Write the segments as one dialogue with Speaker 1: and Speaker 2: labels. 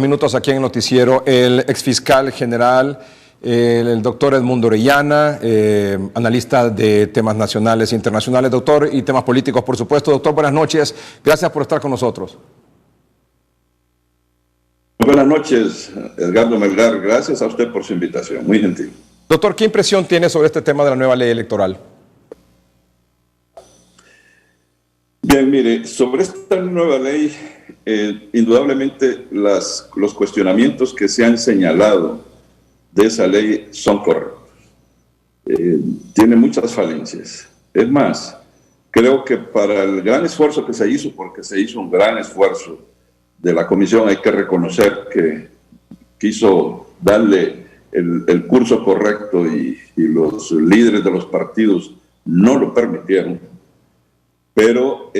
Speaker 1: minutos aquí en el noticiero el exfiscal general, el doctor Edmundo Orellana, analista de temas nacionales e internacionales, doctor, y temas políticos, por supuesto. Doctor, buenas noches. Gracias por estar con nosotros.
Speaker 2: Buenas noches, Edgardo Melgar. Gracias a usted por su invitación. Muy gentil.
Speaker 1: Doctor, ¿qué impresión tiene sobre este tema de la nueva ley electoral?
Speaker 2: Bien, mire, sobre esta nueva ley, indudablemente los cuestionamientos que se han señalado de esa ley son correctos. Tiene muchas falencias. Es más, creo que para el gran esfuerzo que se hizo, porque se hizo un gran esfuerzo de la comisión, hay que reconocer que quiso darle el curso correcto y los líderes de los partidos no lo permitieron. Pero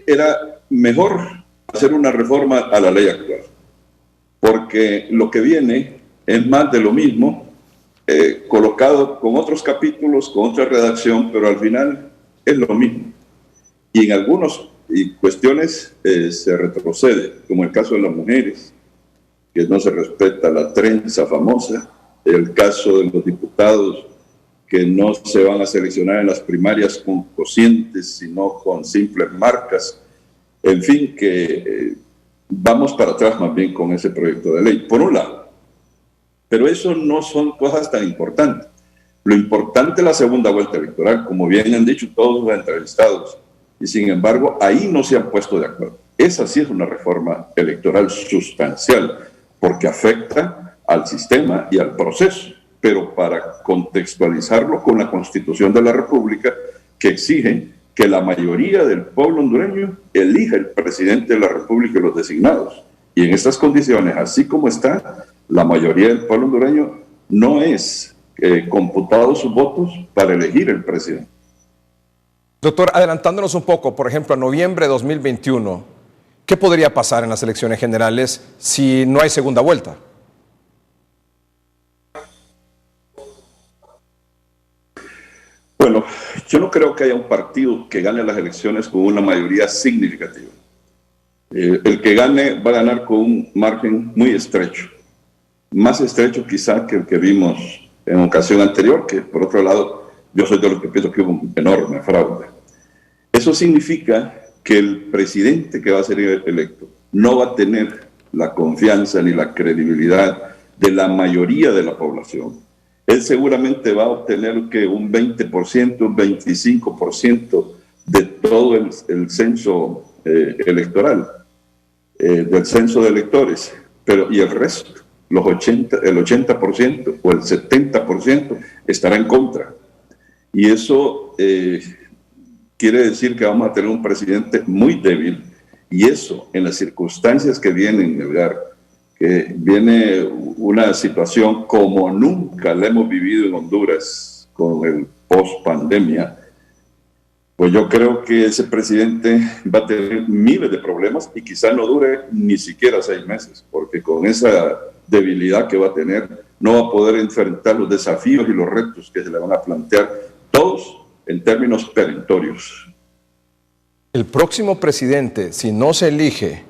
Speaker 2: era mejor hacer una reforma a la ley actual, porque lo que viene es más de lo mismo, colocado con otros capítulos, con otra redacción, pero al final es lo mismo. Y en algunas cuestiones se retrocede, como el caso de las mujeres, que no se respeta la trenza famosa, el caso de los diputados, que no se van a seleccionar en las primarias con cocientes, sino con simples marcas. En fin, que vamos para atrás más bien con ese proyecto de ley, por un lado. Pero eso no son cosas tan importantes. Lo importante es la segunda vuelta electoral, como bien han dicho todos los entrevistados, y sin embargo, ahí no se han puesto de acuerdo. Esa sí es una reforma electoral sustancial, porque afecta al sistema y al proceso, pero para contextualizarlo con la Constitución de la República, que exige que la mayoría del pueblo hondureño elija el presidente de la República y los designados. Y en estas condiciones, así como está, la mayoría del pueblo hondureño no es computado sus votos para elegir el presidente.
Speaker 1: Doctor, adelantándonos un poco, por ejemplo, a noviembre de 2021, ¿qué podría pasar en las elecciones generales si no hay segunda vuelta?
Speaker 2: Bueno, yo no creo que haya un partido que gane las elecciones con una mayoría significativa. El que gane va a ganar con un margen muy estrecho, más estrecho quizá que el que vimos en ocasión anterior, que por otro lado yo soy de los que pienso que hubo un enorme fraude. Eso significa que el presidente que va a ser electo no va a tener la confianza ni la credibilidad de la mayoría de la población. Él seguramente va a obtener que un 20%, un 25% de todo el censo electoral, del censo de electores, pero y el resto, el 80% o el 70% estará en contra. Y eso quiere decir que vamos a tener un presidente muy débil, y eso en las circunstancias que vienen, Edgar, que viene una situación como nunca la hemos vivido en Honduras con el post-pandemia, pues yo creo que ese presidente va a tener miles de problemas y quizás no dure ni siquiera 6 meses, porque con esa debilidad que va a tener no va a poder enfrentar los desafíos y los retos que se le van a plantear, todos en términos perentorios.
Speaker 1: El próximo presidente, si no se elige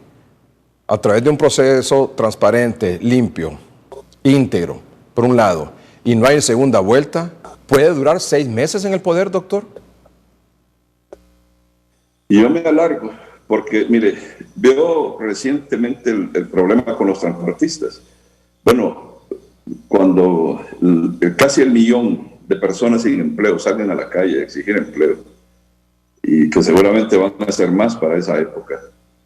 Speaker 1: a través de un proceso transparente, limpio, íntegro, por un lado, y no hay segunda vuelta, ¿puede durar 6 meses en el poder, doctor?
Speaker 2: Y yo me alargo, porque, mire, veo recientemente el problema con los transportistas. Bueno, cuando casi 1 millón de personas sin empleo salgan a la calle a exigir empleo, y que seguramente van a ser más para esa época,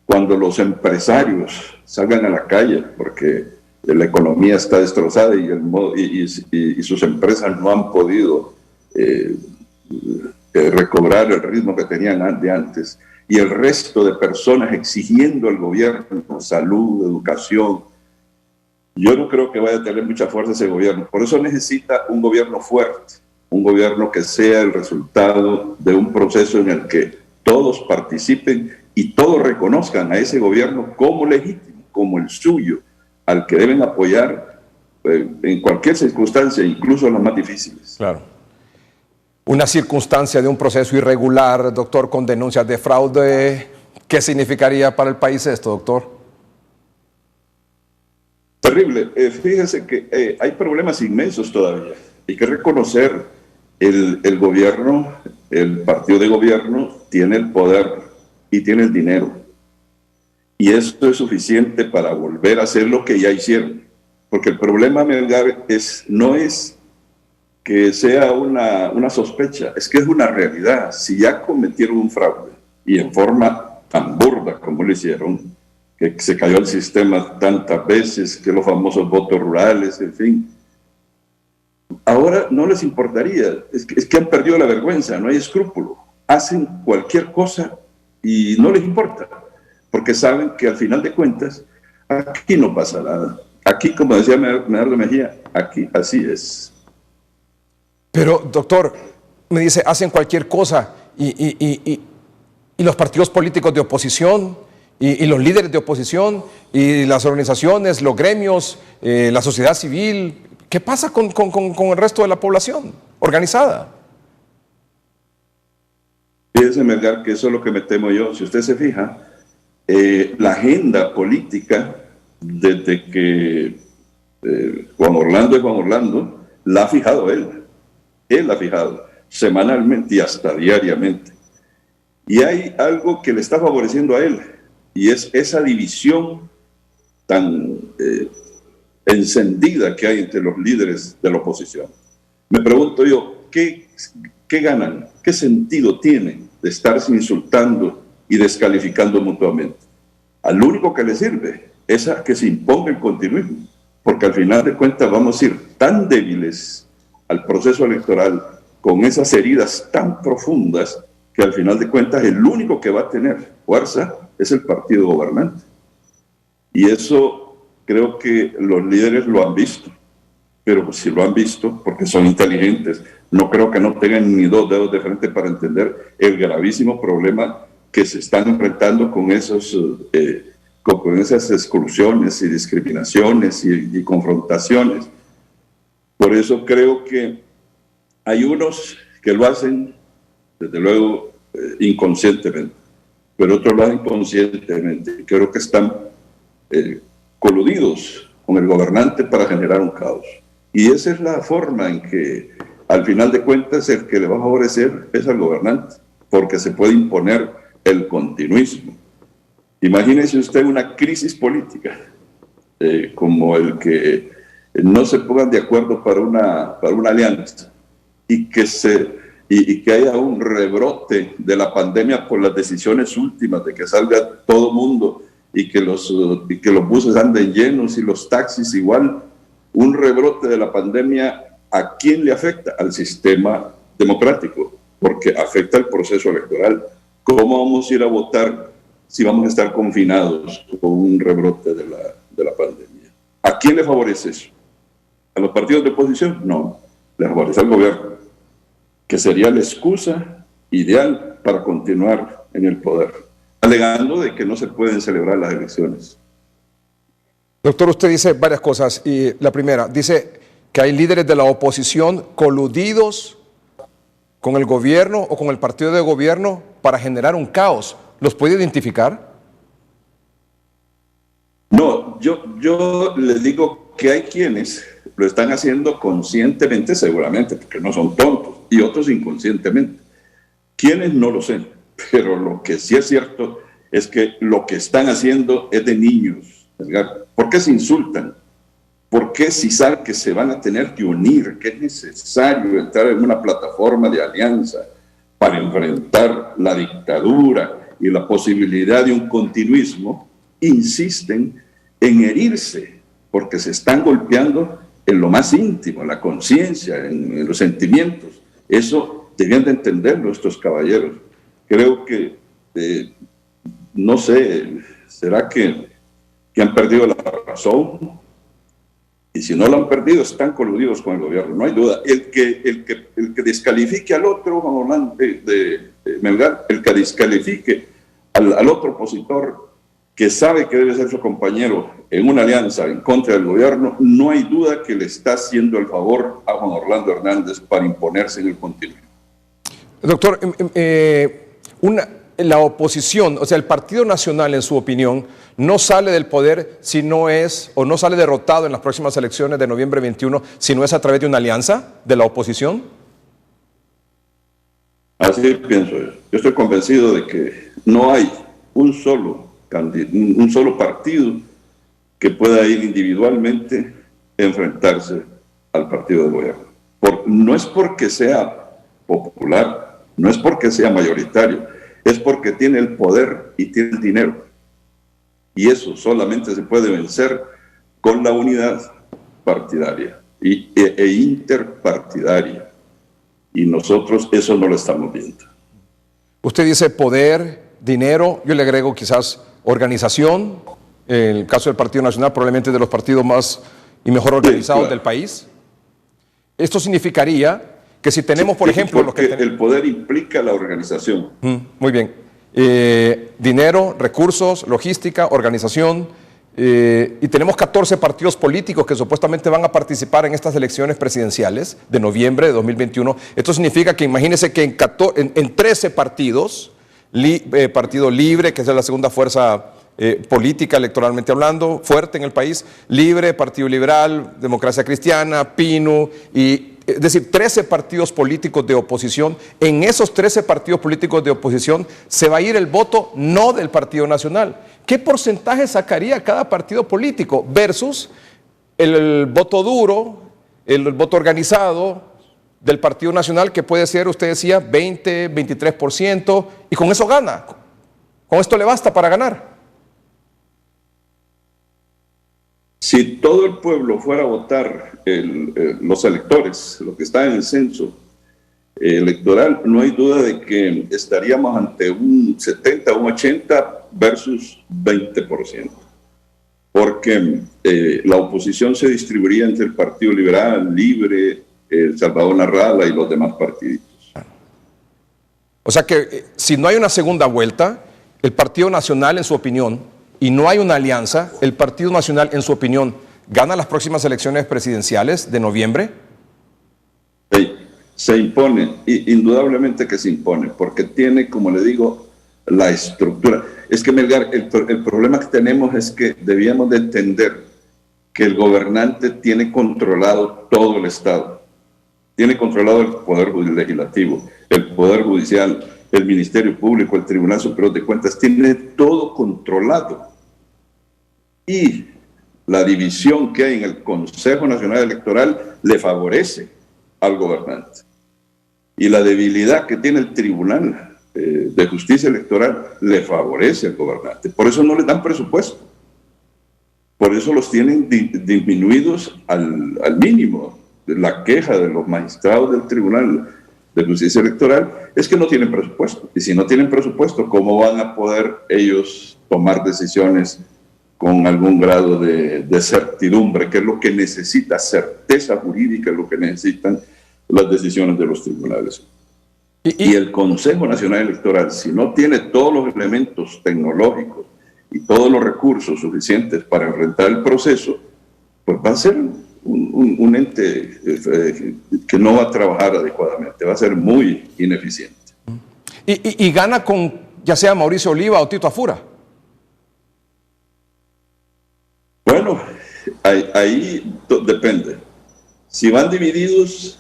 Speaker 2: cuando los empresarios salgan a la calle porque la economía está destrozada y sus empresas no han podido recobrar el ritmo que tenían de antes, y el resto de personas exigiendo al gobierno salud, educación, yo no creo que vaya a tener mucha fuerza ese gobierno. Por eso necesita un gobierno fuerte, un gobierno que sea el resultado de un proceso en el que todos participen y todos reconozcan a ese gobierno como legítimo, como el suyo, al que deben apoyar en cualquier circunstancia, incluso en las más difíciles.
Speaker 1: Claro. Una circunstancia de un proceso irregular, doctor, con denuncias de fraude, ¿qué significaría para el país esto, doctor?
Speaker 2: Terrible. Fíjese que hay problemas inmensos todavía. Hay que reconocer el gobierno, el partido de gobierno tiene el poder y tiene el dinero. Y esto es suficiente para volver a hacer lo que ya hicieron. Porque el problema, Melgar, no es que sea una sospecha, es que es una realidad. Si ya cometieron un fraude y en forma tan burda como lo hicieron, que se cayó el sistema tantas veces, que los famosos votos rurales, en fin, ahora no les importaría, es que han perdido la vergüenza, no hay escrúpulo, hacen cualquier cosa y no les importa, porque saben que al final de cuentas, aquí no pasa nada. Aquí, como decía Medardo Mejía, aquí así es.
Speaker 1: Pero, doctor, me dice, hacen cualquier cosa y los partidos políticos de oposición y los líderes de oposición y las organizaciones, los gremios, la sociedad civil, ¿qué pasa con el resto de la población organizada?
Speaker 2: Fíjese, Melgar, que eso es lo que me temo yo. Si usted se fija, la agenda política, desde que Juan Orlando es Juan Orlando, la ha fijado él. Él la ha fijado semanalmente y hasta diariamente. Y hay algo que le está favoreciendo a él, y es esa división tan encendida que hay entre los líderes de la oposición. Me pregunto yo, ¿qué ganan? ¿Qué sentido tiene de estarse insultando y descalificando mutuamente? Al único que le sirve es a que se imponga el continuismo, porque al final de cuentas vamos a ir tan débiles al proceso electoral, con esas heridas tan profundas, que al final de cuentas el único que va a tener fuerza es el partido gobernante. Y eso creo que los líderes lo han visto, pero si lo han visto, porque son inteligentes, no creo que no tengan ni dos dedos de frente para entender el gravísimo problema que se están enfrentando con esas exclusiones y discriminaciones y confrontaciones. Por eso creo que hay unos que lo hacen, desde luego, inconscientemente, pero otros lo hacen conscientemente. Creo que están coludidos con el gobernante para generar un caos. Y esa es la forma en que, al final de cuentas, el que le va a favorecer es al gobernante, porque se puede imponer el continuismo. Imagínese usted una crisis política, como el que no se pongan de acuerdo para una alianza y que haya un rebrote de la pandemia por las decisiones últimas de que salga todo mundo y que los buses anden llenos y los taxis igual. Un rebrote de la pandemia, ¿a quién le afecta? Al sistema democrático, porque afecta el proceso electoral. ¿Cómo vamos a ir a votar si vamos a estar confinados con un rebrote de la pandemia? ¿A quién le favorece eso? ¿A los partidos de oposición? No, le favorece al gobierno, que sería la excusa ideal para continuar en el poder, alegando de que no se pueden celebrar las elecciones.
Speaker 1: Doctor, usted dice varias cosas, y la primera, dice que hay líderes de la oposición coludidos con el gobierno o con el partido de gobierno para generar un caos. ¿Los puede identificar?
Speaker 2: No, yo les digo que hay quienes lo están haciendo conscientemente, seguramente, porque no son tontos, y otros inconscientemente. ¿Quiénes? No lo sé, pero lo que sí es cierto es que lo que están haciendo es de niños. ¿Por qué se insultan? ¿Por qué si saben que se van a tener que unir, que es necesario entrar en una plataforma de alianza para enfrentar la dictadura y la posibilidad de un continuismo, insisten en herirse porque se están golpeando en lo más íntimo, en la conciencia, en los sentimientos? Eso debían de entenderlo estos caballeros. Creo que, no sé, ¿será que han perdido la razón? Y si no lo han perdido, están coludidos con el gobierno, no hay duda. El que descalifique al otro, Juan Orlando de Melgar, el que descalifique al otro opositor que sabe que debe ser su compañero en una alianza en contra del gobierno, no hay duda que le está haciendo el favor a Juan Orlando Hernández para imponerse en el continuo.
Speaker 1: Doctor, la oposición, o sea, el Partido Nacional, en su opinión, no sale del poder si no es, o no sale derrotado en las próximas elecciones de noviembre 21, si no es a través de una alianza de la oposición?
Speaker 2: Así pienso yo. Yo estoy convencido de que no hay un solo partido que pueda ir individualmente a enfrentarse al partido del gobierno. No es porque sea popular, no es porque sea mayoritario, es porque tiene el poder y tiene el dinero. Y eso solamente se puede vencer con la unidad partidaria e interpartidaria. Y nosotros eso no lo estamos viendo.
Speaker 1: Usted dice poder, dinero, yo le agrego quizás organización, en el caso del Partido Nacional probablemente de los partidos más y mejor organizados del país. Esto significaría que si tenemos, por ejemplo...
Speaker 2: Porque el poder implica la organización.
Speaker 1: Muy bien. Dinero, recursos, logística, organización, y tenemos 14 partidos políticos que supuestamente van a participar en estas elecciones presidenciales de noviembre de 2021. Esto significa que imagínense que en 13 partidos, Partido Libre, que es la segunda fuerza política electoralmente hablando, fuerte en el país, Libre, Partido Liberal, Democracia Cristiana, PINU, es decir, 13 partidos políticos de oposición. En esos 13 partidos políticos de oposición se va a ir el voto no del Partido Nacional. ¿Qué porcentaje sacaría cada partido político versus el voto duro, el voto organizado del Partido Nacional, que puede ser, usted decía, 20, 23%, y con eso gana? ¿Con esto le basta para ganar?
Speaker 2: Si todo el pueblo fuera a votar, los electores, los que están en el censo electoral, no hay duda de que estaríamos ante un 70, un 80 versus 20%. Porque la oposición se distribuiría entre el Partido Liberal, Libre, Salvador Narrala y los demás partiditos.
Speaker 1: O sea que si no hay una segunda vuelta, el Partido Nacional, en su opinión, y no hay una alianza, el Partido Nacional, en su opinión, ¿gana las próximas elecciones presidenciales de noviembre?
Speaker 2: Sí, se impone, indudablemente que se impone, porque tiene, como le digo, la estructura. Es que, Melgar, el problema que tenemos es que debíamos de entender que el gobernante tiene controlado todo el Estado. Tiene controlado el Poder Legislativo, el Poder Judicial, el Ministerio Público, el Tribunal Superior de Cuentas, tiene todo controlado. Y la división que hay en el Consejo Nacional Electoral le favorece al gobernante. Y la debilidad que tiene el Tribunal de Justicia Electoral le favorece al gobernante. Por eso no le dan presupuesto. Por eso los tienen disminuidos al mínimo. La queja de los magistrados del Tribunal de Justicia Electoral es que no tienen presupuesto. Y si no tienen presupuesto, ¿cómo van a poder ellos tomar decisiones con algún grado de certidumbre, que es lo que necesita, certeza jurídica, es lo que necesitan las decisiones de los tribunales? Y el Consejo Nacional Electoral, si no tiene todos los elementos tecnológicos y todos los recursos suficientes para enfrentar el proceso, pues va a ser un ente que no va a trabajar adecuadamente, va a ser muy ineficiente.
Speaker 1: Y gana con ya sea Mauricio Oliva o Tito Afura.
Speaker 2: Bueno, ahí depende. Si van divididos,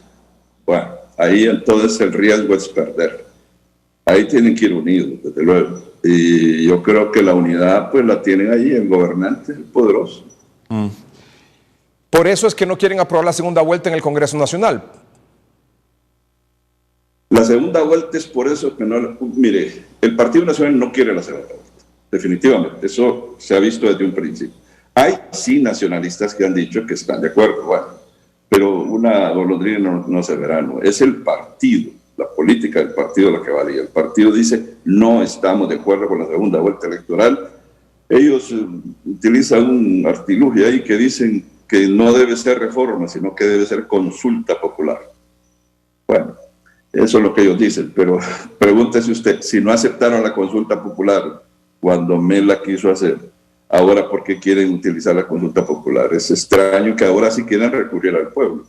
Speaker 2: bueno, ahí entonces el riesgo es perder. Ahí tienen que ir unidos, desde luego. Y yo creo que la unidad pues la tienen ahí el gobernante, el poderoso.
Speaker 1: Por eso es que no quieren aprobar la segunda vuelta en el Congreso Nacional.
Speaker 2: La segunda vuelta es por eso que no... Mire, el Partido Nacional no quiere la segunda vuelta, definitivamente. Eso se ha visto desde un principio. Hay sí nacionalistas que han dicho que están de acuerdo, bueno, pero una golondrina no se verá, ¿no? Es el partido, la política del partido la que valía. El partido dice, no estamos de acuerdo con la segunda vuelta electoral. Ellos utilizan un artilugio ahí que dicen que no debe ser reforma, sino que debe ser consulta popular. Bueno, eso es lo que ellos dicen, pero pregúntese usted, si no aceptaron la consulta popular cuando Mela quiso hacer, ahora ¿por qué quieren utilizar la consulta popular? Es extraño que ahora sí quieran recurrir al pueblo.